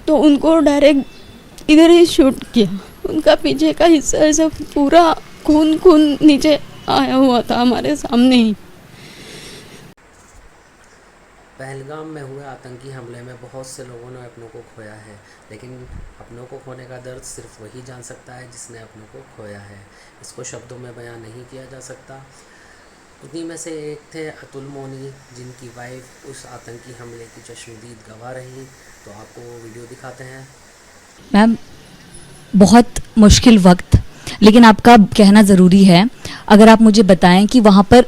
तो उनको डायरेक्ट इधर ही शूट किया। उनका पीछे का हिस्सा ऐसा पूरा खून खून नीचे आया हुआ था हमारे सामने ही। पहलगाम में हुए आतंकी हमले में बहुत से लोगों ने अपनों को खोया है, लेकिन अपनों को खोने का दर्द सिर्फ वही जान सकता है जिसने अपनों को खोया है। इसको शब्दों में बयां नहीं किया जा सकता। उन्हीं में से एक थे अतुल मोनी, जिनकी वाइफ उस आतंकी हमले की चश्मदीद गवाह रही। तो आपको वो वीडियो दिखाते हैं। मैम, बहुत मुश्किल वक्त, लेकिन आपका कहना ज़रूरी है। अगर आप मुझे बताएं कि वहाँ पर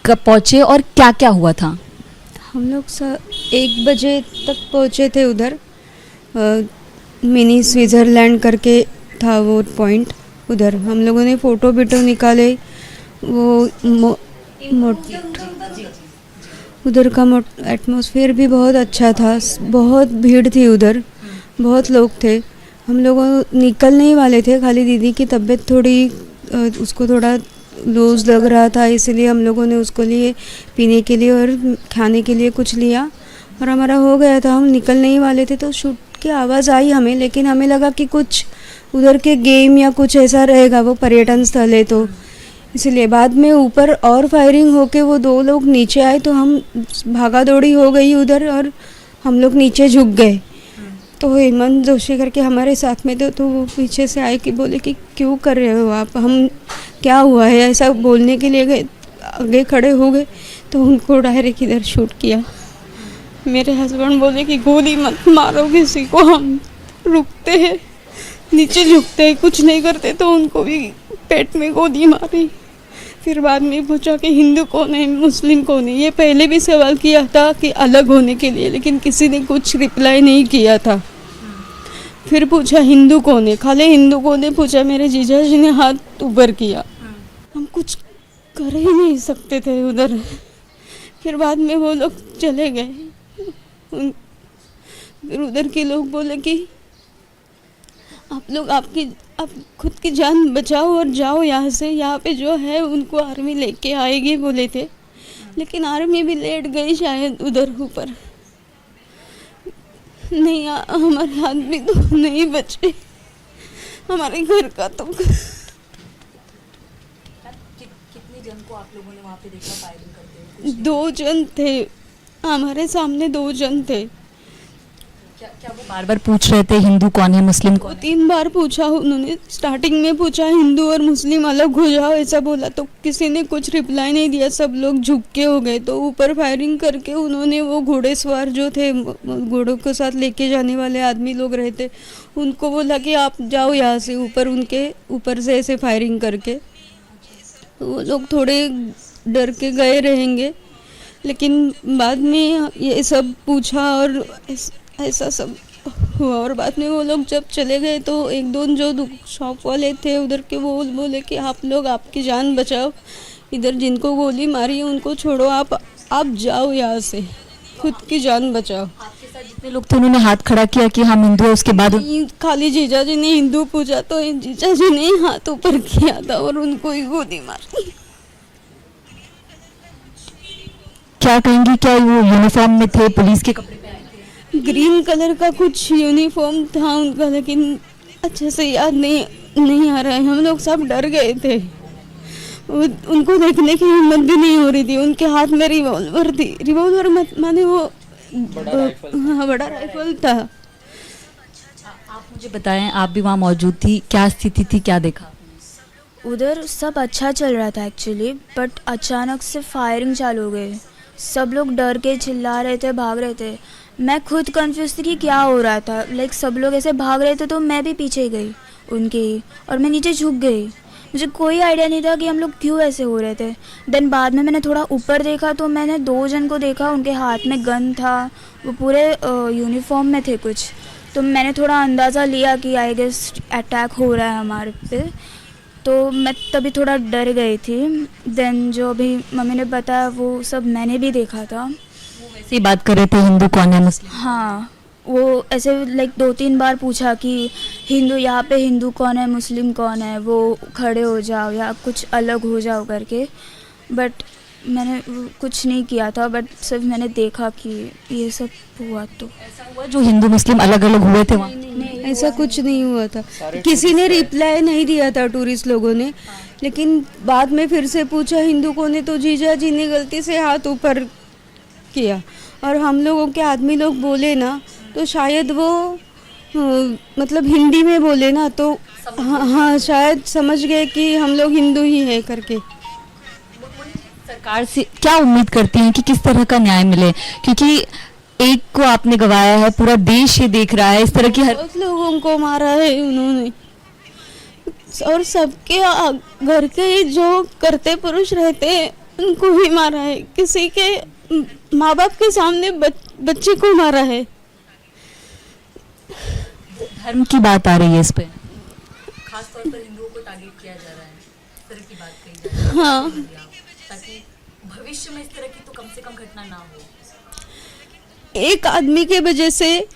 कब पहुँचे और क्या क्या हुआ था। हम लोग 1 बजे तक पहुँचे थे उधर। मिनी स्विट्ज़रलैंड करके था वो पॉइंट। उधर हम लोगों ने फ़ोटो वीटो निकाले। वो उधर का एटमॉस्फेयर भी बहुत अच्छा था। बहुत भीड़ थी उधर, बहुत लोग थे। हम लोग निकलने ही वाले थे, खाली दीदी की तबीयत थोड़ी उसको थोड़ा लूज़ लग रहा था, इसलिए हम लोगों ने उसको लिए पीने के लिए और खाने के लिए कुछ लिया और हमारा हो गया था। हम निकलने ही वाले थे तो शूट की आवाज़ आई हमें, लेकिन हमें लगा कि कुछ उधर के गेम या कुछ ऐसा रहेगा, वो पर्यटन स्थल है तो इसलिए। बाद में ऊपर और फायरिंग होके वो 2 लोग नीचे आए तो हम भागा दौड़ी हो गई उधर और हम लोग नीचे झुक गए। तो हेमंत जोशी करके हमारे साथ में थे, तो वो पीछे से आए कि बोले कि क्यों कर रहे हो आप, हम क्या हुआ है ऐसा बोलने के लिए गए, आगे खड़े हो गए तो उनको डायरेक्ट इधर शूट किया। मेरे हस्बैंड बोले कि गोली मत मारो किसी को, हम रुकते हैं, नीचे झुकते हैं, कुछ नहीं करते। तो उनको भी पेट में गोली मारी। फिर बाद में पूछा कि हिंदू कौन है मुस्लिम कौन है। ये पहले भी सवाल किया था कि अलग होने के लिए, लेकिन किसी ने कुछ रिप्लाई नहीं किया था। फिर पूछा हिंदू कौन है, खाली हिंदू कौन है पूछा। मेरे जीजा जी ने हाथ ऊपर किया। हम कुछ कर ही नहीं सकते थे उधर। फिर बाद में वो लोग चले गए। फिर उधर के लोग बोले कि आप लोग आप खुद की जान बचाओ और जाओ यहाँ से, यहाँ पे जो है उनको आर्मी लेके आएगी बोले थे, लेकिन आर्मी भी लेट गई शायद उधर ऊपर। नहीं, हमारे आदमी तो नहीं बचे, हमारे घर का तो। कितने जन को आप लोगों ने वहाँ पे देखा फायरिंग करते हुए? 2 जन थे, हमारे सामने 2 जन थे। क्या वो बार बार पूछ रहे थे हिंदू कौन है मुस्लिम कौन है? 3 बार पूछा उन्होंने। स्टार्टिंग में पूछा हिंदू और मुस्लिम अलग हो जाओ ऐसा बोला, तो किसी ने कुछ रिप्लाई नहीं दिया, सब लोग झुक के हो गए। तो ऊपर फायरिंग करके उन्होंने वो घोड़ेसवार जो थे, घोड़ों के साथ लेके जाने वाले आदमी लोग रहते, उनको बोला कि आप जाओ यहाँ से ऊपर, उनके ऊपर से ऐसे फायरिंग करके। तो वो लोग थोड़े डर के गए रहेंगे, लेकिन बाद में ये सब पूछा और ऐसा सब हुआ। और बाद में वो लोग जब चले गए तो 1-2 जो शॉप वाले थे उधर के, वो बोले कि आप लोग आपकी जान बचाओ, इधर जिनको गोली मारी है उनको छोड़ो, आप जाओ यहाँ से, खुद की जान बचाओ। आपके साथ जितने लोग थे उन्होंने हाथ खड़ा किया कि हम हिंदू हैं, उसके बाद खाली जीजा जी ने हिंदू पूछा तो जीजा जी ने हाथ ऊपर किया था और उनको ही गोली मारी। क्या कहेंगी, क्या वो यूनिफॉर्म में थे, पुलिस के कपड़े पहने थे? ग्रीन कलर का कुछ यूनिफॉर्म था उनका, लेकिन अच्छे से याद नहीं आ रहा है। हम लोग सब डर गए थे, उनको देखने की हिम्मत भी नहीं हो रही थी। उनके हाथ में रिवॉल्वर थी, रिवॉल्वर माने वो बड़ा राइफल था। आप मुझे बताएं, आप भी वहाँ मौजूद थी, क्या स्थिति थी, क्या देखा? उधर सब अच्छा चल रहा था एक्चुअली, बट अचानक से फायरिंग चालू हो गई। सब लोग डर के चिल्ला रहे थे, भाग रहे थे। मैं खुद कंफ्यूज थी कि क्या हो रहा था। लाइक सब लोग ऐसे भाग रहे थे तो मैं भी पीछे गई उनके ही, और मैं नीचे झुक गई। मुझे कोई आइडिया नहीं था कि हम लोग क्यों ऐसे हो रहे थे। देन बाद में मैंने थोड़ा ऊपर देखा तो मैंने 2 जन को देखा, उनके हाथ में गन था, वो पूरे यूनिफॉर्म में थे कुछ। तो मैंने थोड़ा अंदाज़ा लिया कि आई गेस अटैक हो रहा है हमारे पे, तो मैं तभी थोड़ा डर गई थी। देन जो अभी मम्मी ने बताया वो सब मैंने भी देखा था। वो वैसे ही बात कर रहे थे हिंदू कौन है मुस्लिम? हाँ, वो ऐसे लाइक 2-3 बार पूछा कि हिंदू, यहाँ पे हिंदू कौन है मुस्लिम कौन है, वो खड़े हो जाओ या कुछ अलग हो जाओ करके। बट मैंने कुछ नहीं किया था, बट सिर्फ मैंने देखा कि ये सब हुआ। तो ऐसा हुआ जो हिंदू मुस्लिम अलग अलग हुए थे वहाँ? ऐसा कुछ नहीं हुआ था, किसी ने रिप्लाई नहीं दिया था टूरिस्ट लोगों ने। लेकिन बाद में फिर से पूछा हिंदुओं ने तो जीजा जी ने गलती से हाथ ऊपर किया, और हम लोगों के आदमी लोग बोले ना तो शायद वो मतलब हिंदी में बोले ना तो हाँ शायद समझ गए कि हम लोग हिंदू ही हैं करके। सरकार से क्या उम्मीद करती हैं कि किस तरह का न्याय मिले, क्योंकि एक को आपने गवाया है, पूरा देश ये देख रहा है, इस तरह की हर बहुत लोगों को मारा है उन्होंने, और सबके घर के जो करते पुरुष रहते हैं उनको भी मारा है, किसी के माँ बाप के सामने बच्चे को मारा है। धर्म की बात आ रही है इस पे, खास तौर पर हिंदुओं को टारगेट किया जा रहा है, इस तरह की बात कही जा रही है। हाँ, ताकि भविष्य में इस तरह की तो कम से कम घटना ना हो। एक आदमी के वजह से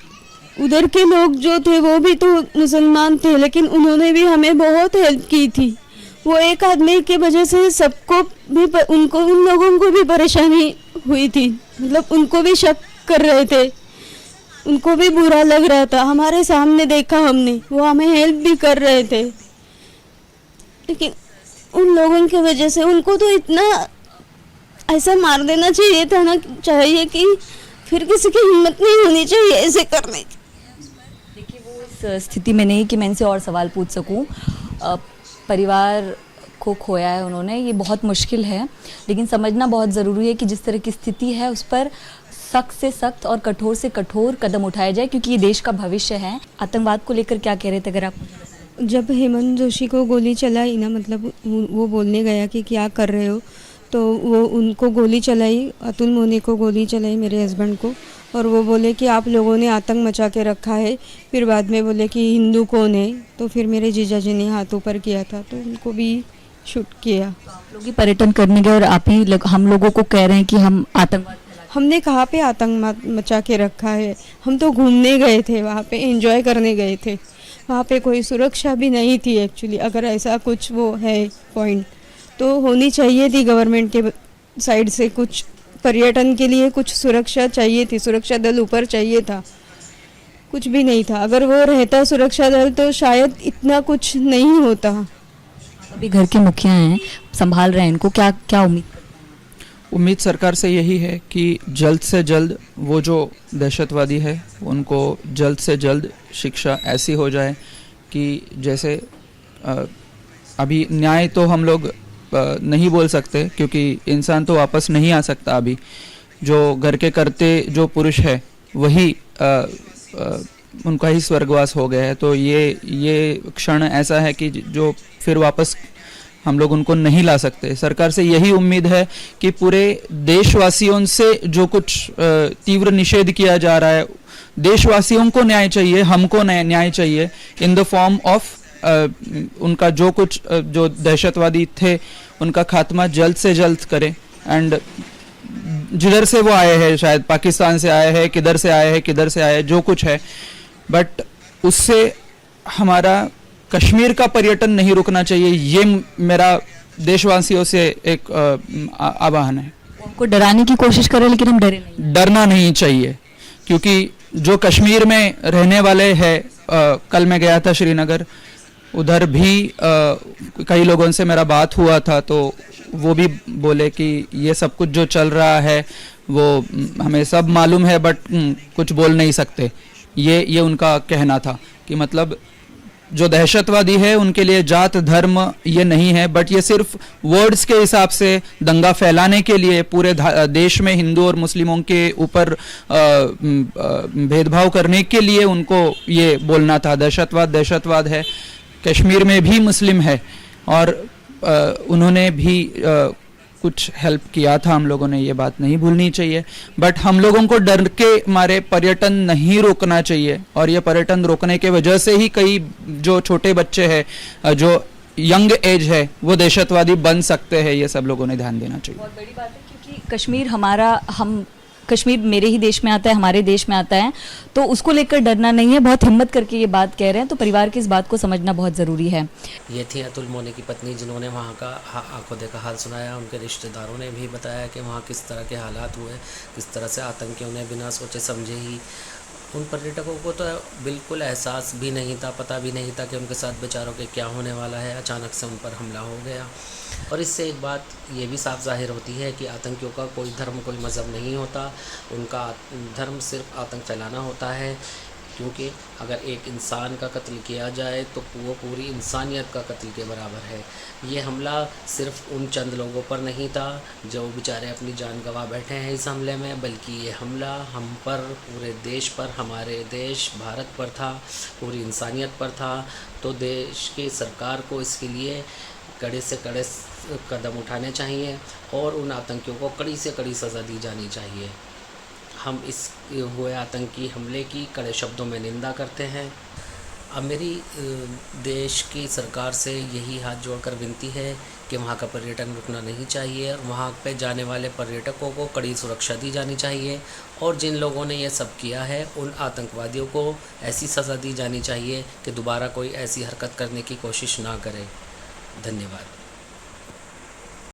उधर के लोग जो थे वो भी तो मुसलमान थे, लेकिन उन्होंने भी हमें बहुत हेल्प की थी। वो एक आदमी की वजह से सबको भी उन लोगों को भी परेशानी हुई थी, मतलब उनको भी शक कर रहे थे, उनको भी बुरा लग रहा था। हमारे सामने देखा हमने, वो हमें हेल्प भी कर रहे थे, लेकिन उन लोगों की वजह से उनको तो इतना ऐसा मार देना चाहिए था ना, चाहिए कि फिर किसी की हिम्मत नहीं होनी चाहिए ऐसे करने की। देखिए वो इस स्थिति में नहीं कि मैं इनसे और सवाल पूछ सकूं। परिवार को खोया है उन्होंने, ये बहुत मुश्किल है, लेकिन समझना बहुत ज़रूरी है कि जिस तरह की स्थिति है उस पर सख्त से सख्त और कठोर से कठोर कदम उठाया जाए, क्योंकि ये देश का भविष्य है। आतंकवाद को लेकर क्या कह रहे थे अगर आप? जब हेमंत जोशी को गोली चलाई ना, मतलब वो बोलने गया कि क्या कर रहे हो, तो वो उनको गोली चलाई, अतुल मोने को गोली चलाई, मेरे हस्बैंड को, और वो बोले कि आप लोगों ने आतंक मचा के रखा है। फिर बाद में बोले कि हिंदू कौन है, तो फिर मेरे जीजा जी ने हाथ ऊपर किया था तो उनको भी शूट किया। आप लोग ही पर्यटन करने गए और आप ही हम लोगों को कह रहे हैं कि हम आतंकवाद हमने कहाँ पे आतंक मचा के रखा है, हम तो घूमने गए थे, वहाँ पे एंजॉय करने गए थे, वहाँ पे कोई सुरक्षा भी नहीं थी एक्चुअली। अगर ऐसा कुछ वो है पॉइंट तो होनी चाहिए थी गवर्नमेंट के साइड से, कुछ पर्यटन के लिए कुछ सुरक्षा चाहिए थी, सुरक्षा दल ऊपर चाहिए था, कुछ भी नहीं था। अगर वो रहता सुरक्षा दल तो शायद इतना कुछ नहीं होता। अभी घर के मुखिया हैं, संभाल रहे हैं इनको, क्या क्या उम्मीद सरकार से यही है कि जल्द से जल्द वो जो दहशतवादी है उनको जल्द से जल्द शिक्षा ऐसी हो जाए कि जैसे अभी न्याय तो हम लोग नहीं बोल सकते, क्योंकि इंसान तो वापस नहीं आ सकता। अभी जो घर के करते जो पुरुष है वही उनका ही स्वर्गवास हो गया है, तो ये क्षण ऐसा है कि जो फिर वापस हम लोग उनको नहीं ला सकते। सरकार से यही उम्मीद है कि पूरे देशवासियों से जो कुछ तीव्र निषेध किया जा रहा है, देशवासियों को न्याय चाहिए, हमको न्याय चाहिए इन द फॉर्म ऑफ उनका जो कुछ जो दहशतवादी थे उनका खात्मा जल्द से जल्द करें। एंड जिधर से वो आए हैं, शायद पाकिस्तान से आए हैं, किधर से आए हैं, किधर से आए हैं, जो कुछ है, बट उससे हमारा कश्मीर का पर्यटन नहीं रुकना चाहिए। ये मेरा देशवासियों से एक आह्वान है। उनको डराने की कोशिश करें, लेकिन हम डरे नहीं। डरना नहीं चाहिए, क्योंकि जो कश्मीर में रहने वाले हैं, कल मैं गया था श्रीनगर, उधर भी कई लोगों से मेरा बात हुआ था, तो वो भी बोले कि ये सब कुछ जो चल रहा है वो हमें सब मालूम है, बट कुछ बोल नहीं सकते। ये उनका कहना था कि मतलब जो दहशतवादी है उनके लिए जात धर्म ये नहीं है, बट ये सिर्फ वर्ड्स के हिसाब से दंगा फैलाने के लिए पूरे देश में हिंदू और मुस्लिमों के ऊपर भेदभाव करने के लिए उनको ये बोलना था। दहशतवाद है। कश्मीर में भी मुस्लिम है और उन्होंने भी कुछ हेल्प किया था हम लोगों ने, ये बात नहीं भूलनी चाहिए। बट हम लोगों को डर के मारे पर्यटन नहीं रोकना चाहिए, और ये पर्यटन रोकने के वजह से ही कई जो छोटे बच्चे हैं, जो यंग एज है, वो दहशतवादी बन सकते हैं। ये सब लोगों ने ध्यान देना चाहिए। बहुत बड़ी बात है, क्योंकि कश्मीर हमारा, हम कश्मीर मेरे ही देश में आता है, हमारे देश में आता है, तो उसको लेकर डरना नहीं है। बहुत हिम्मत करके ये बात कह रहे हैं, तो परिवार की इस बात को समझना बहुत ज़रूरी है। ये थी अतुल मोने की पत्नी, जिन्होंने वहाँ का आंखों देखा हाल सुनाया। उनके रिश्तेदारों ने भी बताया कि वहाँ किस तरह के हालात हुए, किस तरह से आतंकियों ने बिना सोचे समझे ही उन पर्यटकों को तो बिल्कुल एहसास भी नहीं था, पता भी नहीं था कि उनके साथ बेचारों के क्या होने वाला है। अचानक से उन पर हमला हो गया। और इससे एक बात ये भी साफ जाहिर होती है कि आतंकियों का कोई धर्म, कोई मज़हब नहीं होता। उनका धर्म सिर्फ आतंक फैलाना होता है, क्योंकि अगर एक इंसान का कत्ल किया जाए तो वो पूरी इंसानियत का कत्ल के बराबर है। ये हमला सिर्फ उन चंद लोगों पर नहीं था जो बेचारे अपनी जान गंवा बैठे हैं इस हमले में, बल्कि ये हमला हम पर, पूरे देश पर, हमारे देश भारत पर था, पूरी इंसानियत पर था। तो देश की सरकार को इसके लिए कड़े से कड़े कदम उठाने चाहिए और उन आतंकियों को कड़ी से कड़ी सज़ा दी जानी चाहिए। हम इस हुए आतंकी हमले की कड़े शब्दों में निंदा करते हैं। अब मेरी देश की सरकार से यही हाथ जोड़कर विनती है कि वहाँ का पर्यटन रुकना नहीं चाहिए और वहाँ पे जाने वाले पर्यटकों को कड़ी सुरक्षा दी जानी चाहिए। और जिन लोगों ने यह सब किया है उन आतंकवादियों को ऐसी सज़ा दी जानी चाहिए कि दोबारा कोई ऐसी हरकत करने की कोशिश ना करे। धन्यवाद।